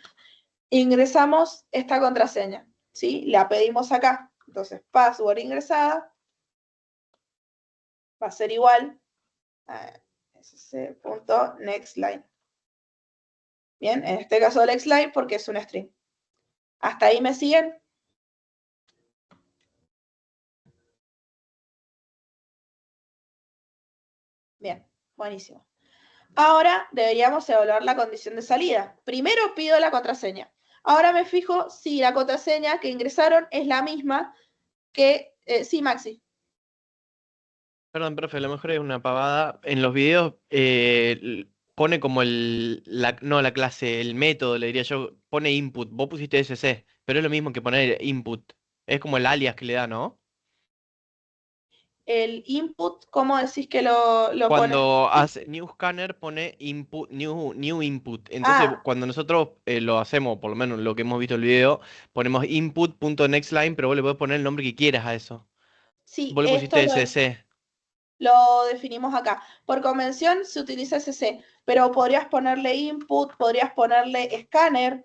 Ingresamos esta contraseña, ¿sí? La pedimos acá. Entonces, password ingresada va a ser igual a sc.nextLine. Bien, en este caso nextLine porque es un string. ¿Hasta ahí me siguen? Bien, buenísimo. Ahora deberíamos evaluar la condición de salida. Primero pido la contraseña. Ahora me fijo si la contraseña que ingresaron es la misma que... sí, Maxi. Perdón, profe, a lo mejor es una pavada. En los videos pone como no la clase, el método, le diría yo, pone input. Vos pusiste SC, pero es lo mismo que poner input. Es como el alias que le da, ¿no? El input, ¿cómo decís que lo pone? Cuando hace new scanner pone input, new input. Entonces, Ah, cuando nosotros lo hacemos, por lo menos lo que hemos visto en el video, ponemos input.nextLine, pero vos le podés poner el nombre que quieras a eso. sí, Vos le esto pusiste SC. lo definimos acá. Por convención se utiliza SC, pero podrías ponerle input, podrías ponerle scanner,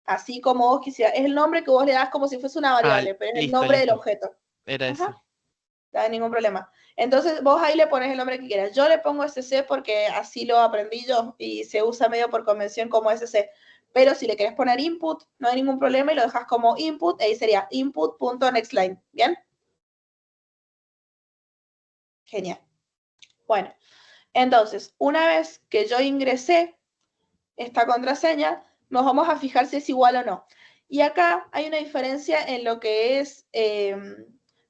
así como vos quisieras. Es el nombre que vos le das como si fuese una Ah, variable, pero es el listo, nombre del listo. objeto. Era Ajá, eso. no hay ningún problema. Entonces vos ahí le pones el nombre que quieras. Yo le pongo SC porque así lo aprendí yo y se usa medio por convención como SC. Pero si le querés poner input, no hay ningún problema y lo dejas como input, ahí sería input.nextLine. ¿Bien? Genial. Bueno, entonces, una vez que yo ingresé esta contraseña, nos vamos a fijar si es igual o no. Y acá hay una diferencia en lo que es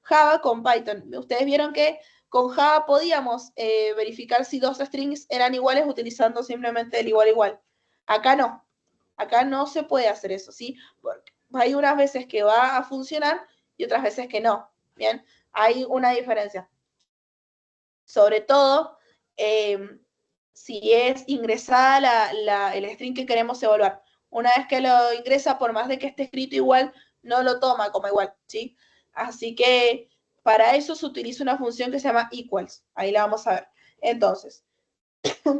Java con Python. Ustedes vieron que con Java podíamos verificar si dos strings eran iguales utilizando simplemente el igual igual. Acá no. Acá no se puede hacer eso, ¿sí? Porque hay unas veces que va a funcionar y otras veces que no. Bien, hay una diferencia. Sobre todo, si es ingresada el string que queremos evaluar. Una vez que lo ingresa, por más de que esté escrito igual, no lo toma como igual, ¿sí? Así que para eso se utiliza una función que se llama equals. Ahí la vamos a ver. Entonces,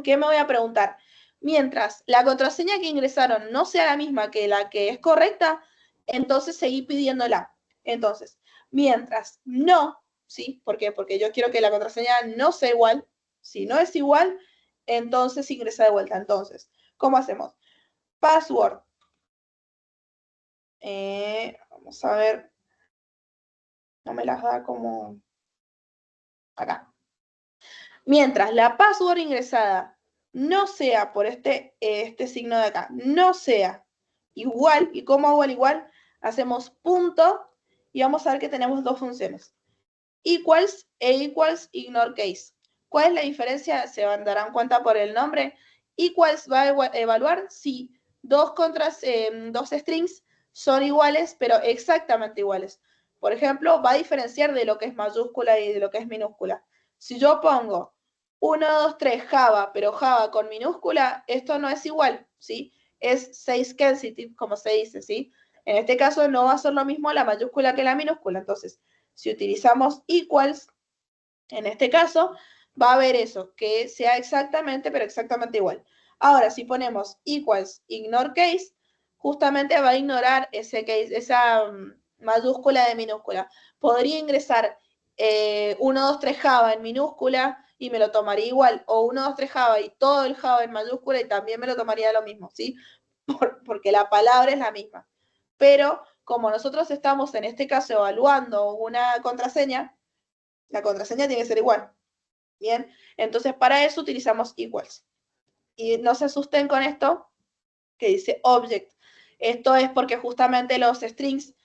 ¿qué me voy a preguntar? Mientras la contraseña que ingresaron no sea la misma que la que es correcta, entonces seguí pidiéndola. Entonces, mientras no, ¿sí? ¿Por qué? Porque yo quiero que la contraseña no sea igual. Si no es igual, entonces ingresa de vuelta. Entonces, ¿cómo hacemos? Password. Vamos a ver. No me las da como acá. Mientras la password ingresada no sea por este signo de acá, no sea igual, ¿y cómo hago el igual? Hacemos punto y vamos a ver que tenemos dos funciones. Equals e equals ignore case. ¿Cuál es la diferencia? Se darán cuenta por el nombre. Equals va a evaluar si dos strings son iguales, pero exactamente iguales. Por ejemplo, va a diferenciar de lo que es mayúscula y de lo que es minúscula. Si yo pongo 1, 2, 3 Java, pero Java con minúscula, esto no es igual, ¿sí? Es 6 sensitive, como se dice, ¿sí? En este caso no va a ser lo mismo la mayúscula que la minúscula. Entonces, si utilizamos equals, en este caso, va a haber eso, que sea exactamente, pero exactamente igual. Ahora, si ponemos equals ignore case, justamente va a ignorar ese case, esa mayúscula de minúscula. Podría ingresar 1, 2, 3 Java en minúscula y me lo tomaría igual, o 1, 2, 3 Java y todo el Java en mayúscula y también me lo tomaría lo mismo, ¿sí? Porque la palabra es la misma. Pero como nosotros estamos en este caso evaluando una contraseña, la contraseña tiene que ser igual. Bien, entonces para eso utilizamos equals. Y no se asusten con esto que dice object. Esto es porque justamente los strings,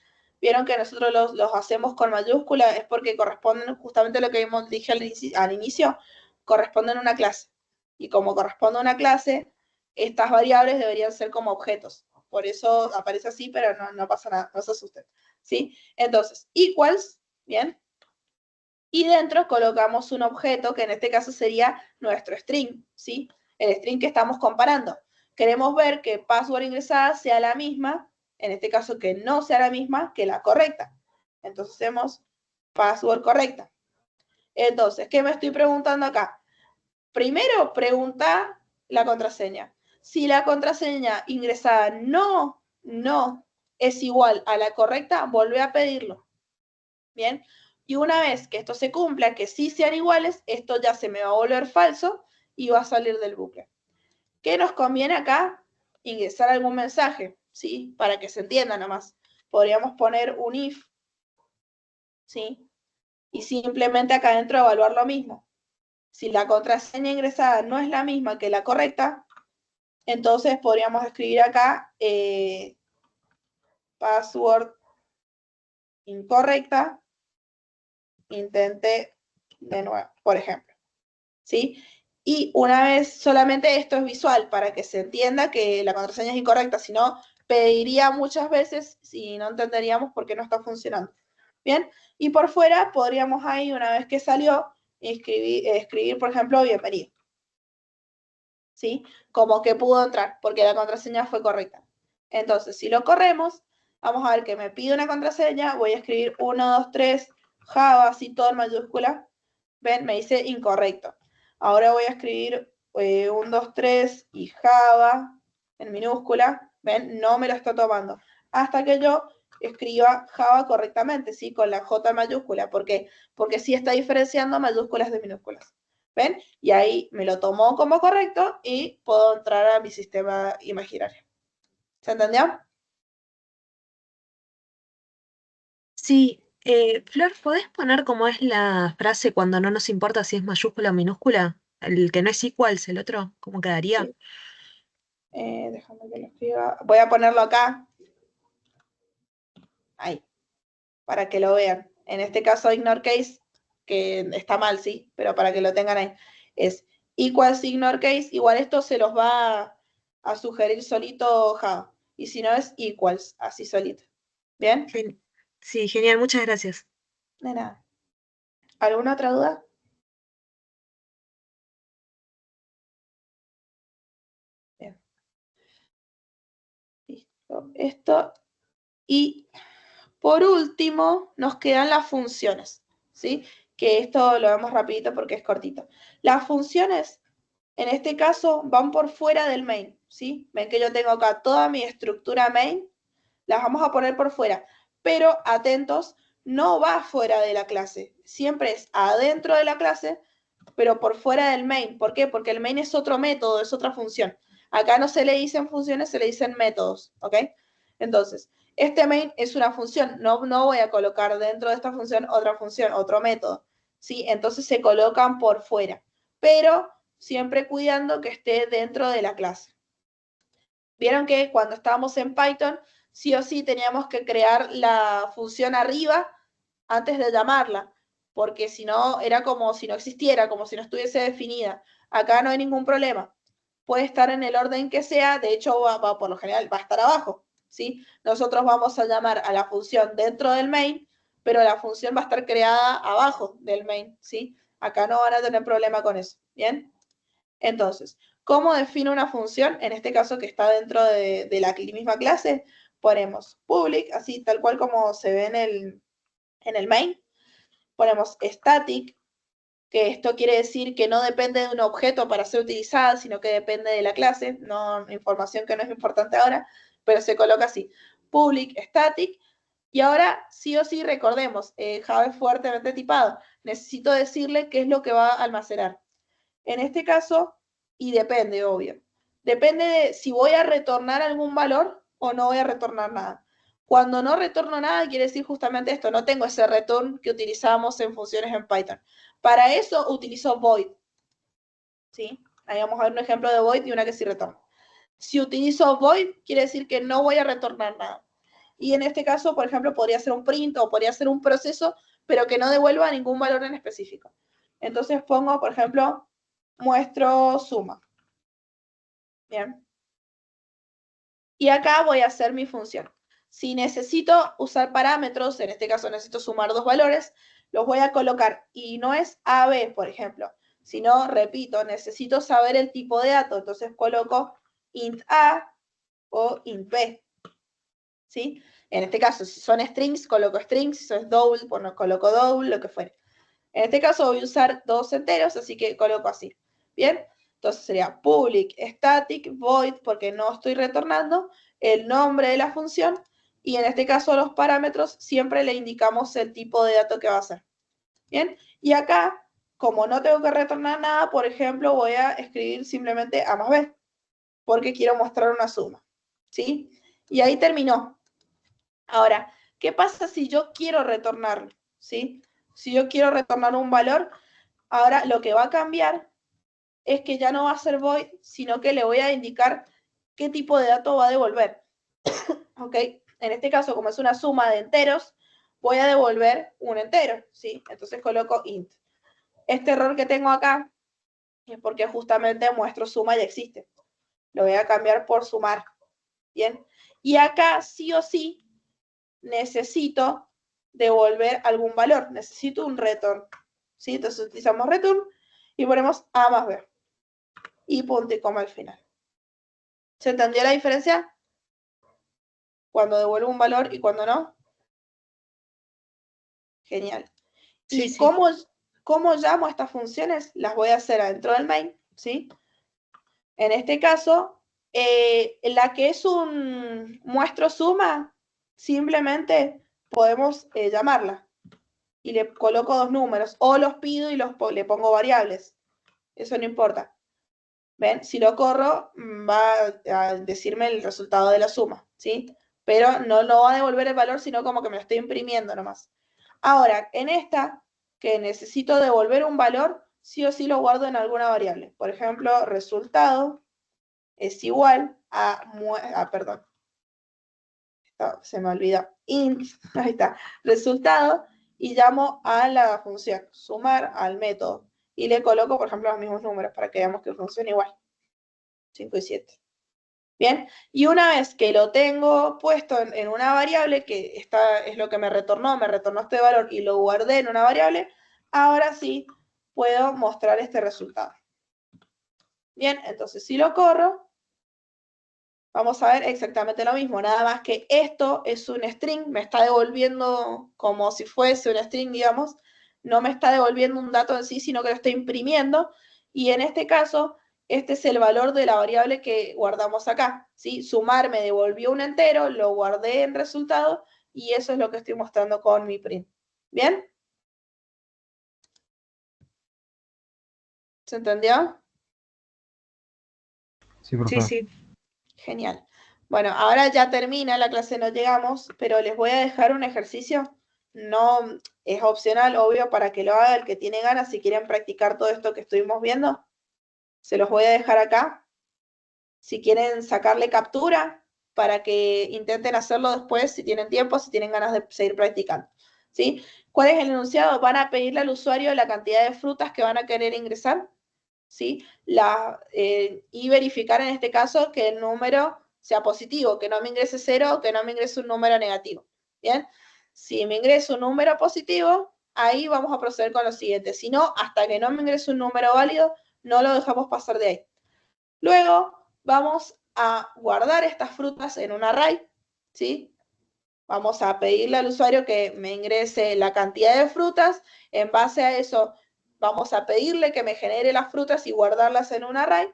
vieron que nosotros los hacemos con mayúscula, es porque corresponden justamente a lo que dije al inicio, corresponden a una clase. Y como corresponde a una clase, estas variables deberían ser como objetos. Por eso aparece así, pero no pasa nada, no se asusten. ¿Sí? Entonces, equals, bien, y dentro colocamos un objeto que en este caso sería nuestro string, ¿sí? El string que estamos comparando. Queremos ver que password ingresada sea la misma, en este caso que no sea la misma que la correcta. Entonces hacemos password correcta. Entonces, ¿qué me estoy preguntando acá? Primero, pregunta la contraseña. Si la contraseña ingresada no es igual a la correcta, volvé a pedirlo. Bien, y una vez que esto se cumpla, que sí sean iguales, esto ya se me va a volver falso y va a salir del bucle. ¿Qué nos conviene acá? Ingresar algún mensaje, ¿sí? Para que se entienda nomás. Podríamos poner un if, ¿sí? Y simplemente acá adentro evaluar lo mismo. Si la contraseña ingresada no es la misma que la correcta, entonces podríamos escribir acá password incorrecta, intente de nuevo, por ejemplo. ¿Sí? Y una vez, solamente esto es visual, para que se entienda que la contraseña es incorrecta, si no, pediría muchas veces y no entenderíamos por qué no está funcionando. Bien, y por fuera podríamos ahí, una vez que salió, escribir por ejemplo, bienvenido. ¿Sí? Como que pudo entrar, porque la contraseña fue correcta. Entonces, si lo corremos, vamos a ver que me pide una contraseña, voy a escribir 1, 2, 3, Java, así todo en mayúscula. ¿Ven? Me dice incorrecto. Ahora voy a escribir 1, 2, 3 y Java en minúscula. ¿Ven? No me lo está tomando. Hasta que yo escriba Java correctamente, ¿sí? Con la J mayúscula. ¿Por qué? Porque sí está diferenciando mayúsculas de minúsculas. ¿Ven? Y ahí me lo tomó como correcto y puedo entrar a mi sistema imaginario. ¿Se entendió? Sí, Flor, ¿podés poner cómo es la frase cuando no nos importa si es mayúscula o minúscula? El que no es equals, el otro, ¿cómo quedaría? Sí. Déjame que lo escriba. Voy a ponerlo acá. Ahí. Para que lo vean. En este caso, ignore case, que está mal, sí, pero para que lo tengan ahí. Es equals ignore case. Igual esto se los va a sugerir solito Java. Y si no es equals, así solito. ¿Bien? Sí, genial, muchas gracias. De nada. ¿Alguna otra duda? Bien. Listo. Esto. Y por último, nos quedan las funciones, ¿sí? Que esto lo vemos rapidito porque es cortito. Las funciones, en este caso, van por fuera del main, ¿sí? Ven que yo tengo acá toda mi estructura main, las vamos a poner por fuera. Pero, atentos, no va fuera de la clase. Siempre es adentro de la clase, pero por fuera del main. ¿Por qué? Porque el main es otro método, es otra función. Acá no se le dicen funciones, se le dicen métodos, ¿ok? Entonces, este main es una función, no voy a colocar dentro de esta función, otro método, ¿sí? Entonces se colocan por fuera, pero siempre cuidando que esté dentro de la clase. Vieron que cuando estábamos en Python, sí o sí teníamos que crear la función arriba antes de llamarla, porque si no, era como si no existiera, como si no estuviese definida. Acá no hay ningún problema. Puede estar en el orden que sea, de hecho, por lo general va a estar abajo, ¿sí? Nosotros vamos a llamar a la función dentro del main, pero la función va a estar creada abajo del main, ¿sí? Acá no van a tener problema con eso, ¿bien? Entonces, ¿cómo defino una función? En este caso que está dentro de la misma clase, ponemos public, así tal cual como se ve en el main. Ponemos static, que esto quiere decir que no depende de un objeto para ser utilizada, sino que depende de la clase, no información que no es importante ahora, pero se coloca así, public static. Y ahora sí o sí recordemos, Java es fuertemente tipado, necesito decirle qué es lo que va a almacenar. En este caso, y depende, obvio. Depende de si voy a retornar algún valor o no voy a retornar nada. Cuando no retorno nada, quiere decir justamente esto, no tengo ese return que utilizamos en funciones en Python. Para eso utilizo void. ¿Sí? Ahí vamos a ver un ejemplo de void y una que sí retorna. Si utilizo void, quiere decir que no voy a retornar nada. Y en este caso, por ejemplo, podría ser un print o podría ser un proceso, pero que no devuelva ningún valor en específico. Entonces pongo, por ejemplo, muestro suma. Bien. Y acá voy a hacer mi función. Si necesito usar parámetros, en este caso necesito sumar dos valores, los voy a colocar. Y no es AB, por ejemplo, sino, repito, necesito saber el tipo de dato. Entonces coloco int A o int B. ¿Sí? En este caso, si son strings, coloco strings, si es double, pues no coloco double, lo que fuere. En este caso voy a usar dos enteros, así que coloco así. ¿Bien? Entonces sería public static void, porque no estoy retornando, el nombre de la función, y en este caso los parámetros siempre le indicamos el tipo de dato que va a ser. ¿Bien? Y acá, como no tengo que retornar nada, por ejemplo, voy a escribir simplemente A más B, porque quiero mostrar una suma. ¿Sí? Y ahí terminó. Ahora, ¿qué pasa si yo quiero retornarlo? ¿Sí? Si yo quiero retornar un valor, ahora lo que va a cambiar es que ya no va a ser void, sino que le voy a indicar qué tipo de dato va a devolver. ¿Ok? En este caso, como es una suma de enteros, voy a devolver un entero, ¿sí? Entonces coloco int. Este error que tengo acá es porque justamente muestro suma y existe. Lo voy a cambiar por sumar. ¿Bien? Y acá sí o sí necesito devolver algún valor. Necesito un return. ¿Sí? Entonces utilizamos return y ponemos A más B. Y punto y coma al final. ¿Se entendió la diferencia? Cuando devuelvo un valor y cuando no. Genial. Sí, ¿Y sí. cómo llamo a estas funciones? Las voy a hacer adentro del main, ¿sí? En este caso, la que es un muestro suma, simplemente podemos llamarla. Y le coloco dos números. O los pido y le pongo variables. Eso no importa. ¿Ven? Si lo corro, va a decirme el resultado de la suma, ¿sí? Pero no va a devolver el valor, sino como que me lo estoy imprimiendo nomás. Ahora, en esta, que necesito devolver un valor, sí o sí lo guardo en alguna variable. Por ejemplo, resultado es igual a perdón, se me olvidó, int, ahí está, resultado, y llamo a la función, sumar al método. Y le coloco, por ejemplo, los mismos números para que veamos que funciona igual. 5 y 7. Bien, y una vez que lo tengo puesto en una variable, que es lo que me retornó este valor y lo guardé en una variable, ahora sí puedo mostrar este resultado. Bien, entonces si lo corro, vamos a ver exactamente lo mismo, nada más que esto es un string, me está devolviendo como si fuese un string, digamos, no me está devolviendo un dato en sí, sino que lo estoy imprimiendo, y en este caso, este es el valor de la variable que guardamos acá, ¿sí? Sumar me devolvió un entero, lo guardé en resultado, y eso es lo que estoy mostrando con mi print. ¿Bien? ¿Se entendió? Sí, profe. Sí, sí. Genial. Bueno, ahora ya termina la clase, no llegamos, pero les voy a dejar un ejercicio. No es opcional, obvio, para que lo haga el que tiene ganas, si quieren practicar todo esto que estuvimos viendo. Se los voy a dejar acá. Si quieren sacarle captura, para que intenten hacerlo después, si tienen tiempo, si tienen ganas de seguir practicando. ¿Sí? ¿Cuál es el enunciado? Van a pedirle al usuario la cantidad de frutas que van a querer ingresar. ¿Sí? Y verificar en este caso que el número sea positivo, que no me ingrese 0, que no me ingrese un número negativo. ¿Bien? Si me ingresa un número positivo, ahí vamos a proceder con lo siguiente. Si no, hasta que no me ingrese un número válido, no lo dejamos pasar de ahí. Luego vamos a guardar estas frutas en un array, ¿sí? Vamos a pedirle al usuario que me ingrese la cantidad de frutas. En base a eso, vamos a pedirle que me genere las frutas y guardarlas en un array.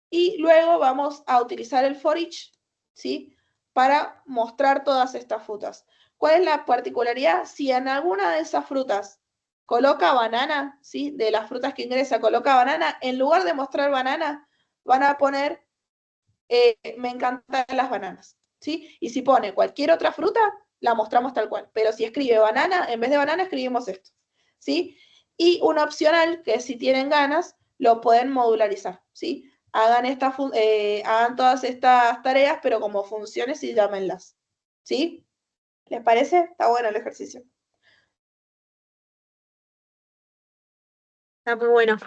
Y luego vamos a utilizar el for each, ¿sí? Para mostrar todas estas frutas. ¿Cuál es la particularidad? Si en alguna de esas frutas coloca banana, ¿sí? De las frutas que ingresa coloca banana, en lugar de mostrar banana, van a poner me encantan las bananas, ¿sí? Y si pone cualquier otra fruta, la mostramos tal cual. Pero si escribe banana, en vez de banana escribimos esto, ¿sí? Y un opcional, que si tienen ganas, lo pueden modularizar, ¿sí? Hagan todas estas tareas, pero como funciones y llámenlas, ¿sí? ¿Les parece? Está bueno el ejercicio. Está muy bueno.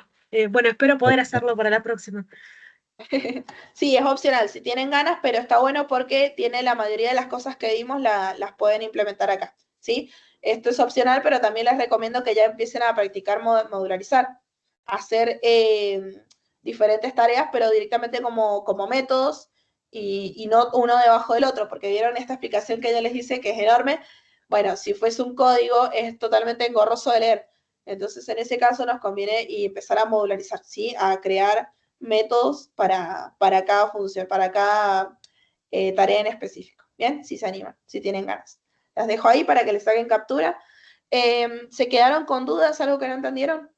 Bueno, espero poder hacerlo para la próxima. Sí, es opcional, si tienen ganas, pero está bueno porque tiene la mayoría de las cosas que vimos las pueden implementar acá, ¿sí? Esto es opcional, pero también les recomiendo que ya empiecen a practicar modularizar, hacer diferentes tareas, pero directamente como métodos y no uno debajo del otro, porque vieron esta explicación que ya les hice que es enorme. Bueno, si fuese un código es totalmente engorroso de leer. Entonces, en ese caso nos conviene y empezar a modularizar, ¿sí? A crear métodos para cada función, para cada tarea en específico. ¿Bien? Si se animan, si tienen ganas. Las dejo ahí para que les saquen captura. ¿Se quedaron con dudas? ¿Algo que no entendieron?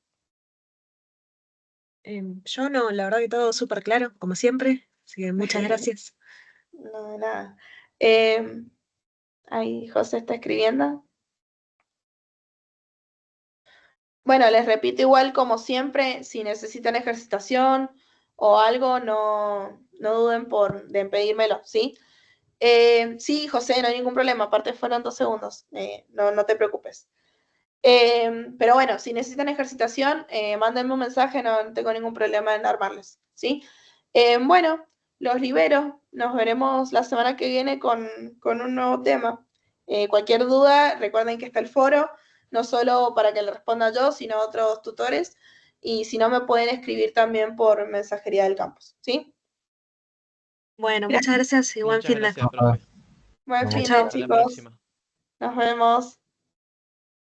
Yo no, la verdad que todo súper claro, como siempre. Así que muchas gracias. No, de nada. Ahí José está escribiendo. Bueno, les repito igual como siempre, si necesitan ejercitación o algo, no duden en pedírmelo, ¿sí? Sí, José, no hay ningún problema, aparte fueron 2 segundos, no te preocupes. Pero bueno, si necesitan ejercitación, mándenme un mensaje, no tengo ningún problema en armarles, ¿sí? Bueno, los libero, nos veremos la semana que viene con un nuevo tema. Cualquier duda, recuerden que está el foro, no solo para que le responda yo, sino otros tutores, y si no me pueden escribir también por mensajería del campus, ¿sí? Bueno, muchas gracias y buen Muchas fin de. gracias, profe. Buen Nos fin vemos. de Chao. Hasta la chicos, próxima. nos vemos.